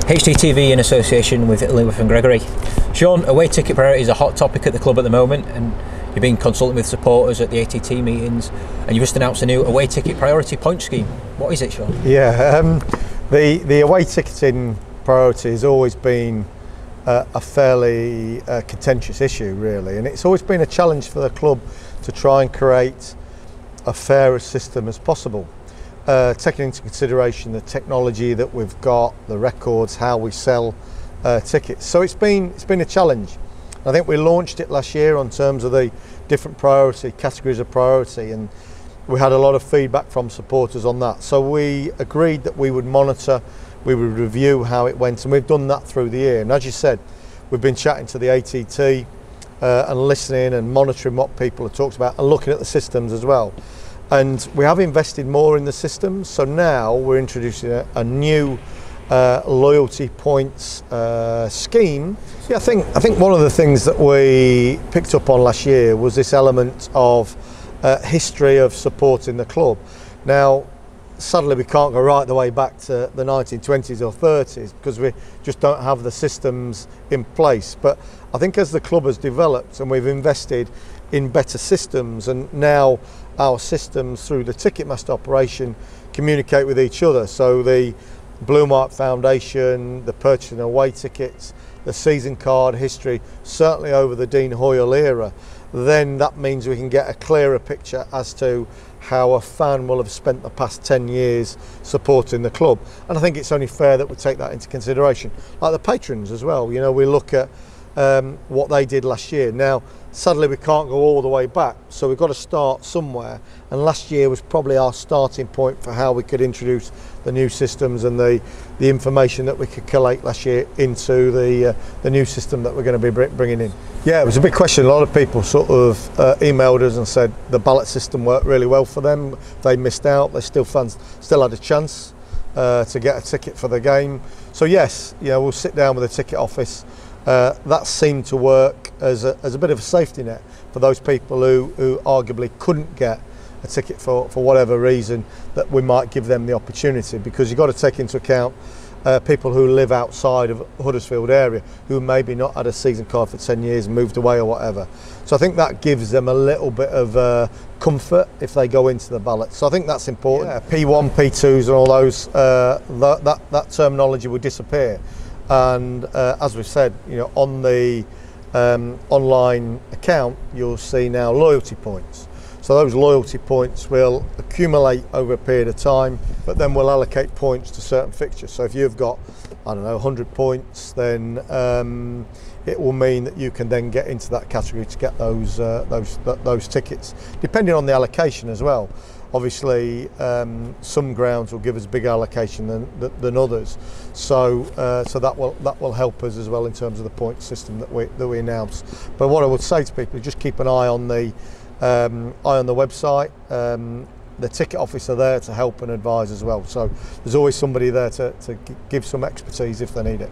HTTV in association with Lewis and Gregory. Sean, away ticket priority is a hot topic at the club at the moment, and you've been consulting with supporters at the ATT meetings, and you just announced a new away ticket priority point scheme. What is it, Sean? Yeah, the away ticketing priority has always been a fairly contentious issue, really, and it's always been a challenge for the club to try and create a fairer system as possible. Taking into consideration the technology that we've got, the records, how we sell tickets. So it's been a challenge. I think we launched it last year on terms of the different categories of priority, and we had a lot of feedback from supporters on that. So we agreed that we would monitor, we would review how it went, and we've done that through the year. And as you said, we've been chatting to the ATT and listening and monitoring what people have talked about and looking at the systems as well. And we have invested more in the systems, so now we're introducing a new loyalty points scheme. Yeah, I think one of the things that we picked up on last year was this element of history of supporting the club. Now, sadly, we can't go right the way back to the 1920s or 30s because we just don't have the systems in place. But I think as the club has developed and we've invested in better systems, and now our systems through the Ticketmaster operation communicate with each other. So the Blue Mark Foundation, the purchasing away tickets, the season card history, certainly over the Dean Hoyle era, then that means we can get a clearer picture as to how a fan will have spent the past 10 years supporting the club. And I think it's only fair that we take that into consideration. Like the patrons as well, you know, we look at what they did last year. Now, sadly, we can't go all the way back, so we've got to start somewhere. And last year was probably our starting point for how we could introduce the new systems and the information that we could collate last year into the new system that we're going to be bringing in. Yeah, it was a big question. A lot of people sort of emailed us and said the ballot system worked really well for them. They missed out. Fans still had a chance to get a ticket for the game. So yes, we'll sit down with the ticket office. That seemed to work as a bit of a safety net for those people who arguably couldn't get a ticket for whatever reason, that we might give them the opportunity, because you've got to take into account people who live outside of Huddersfield area who maybe not had a season card for 10 years and moved away or whatever. So I think that gives them a little bit of comfort if they go into the ballot. So I think that's important. Yeah, P1, P2s and all those, that terminology will disappear. And as we've said, on the online account, you'll see now loyalty points. So those loyalty points will accumulate over a period of time, but then we'll allocate points to certain fixtures. So if you've got, 100 points, then it will mean that you can then get into that category to get those tickets, depending on the allocation as well. Obviously, some grounds will give us a bigger allocation than others, so that will help us as well in terms of the point system that we announce. But what I would say to people is just keep an eye on the website. The ticket office are there to help and advise as well. So there's always somebody there to give some expertise if they need it.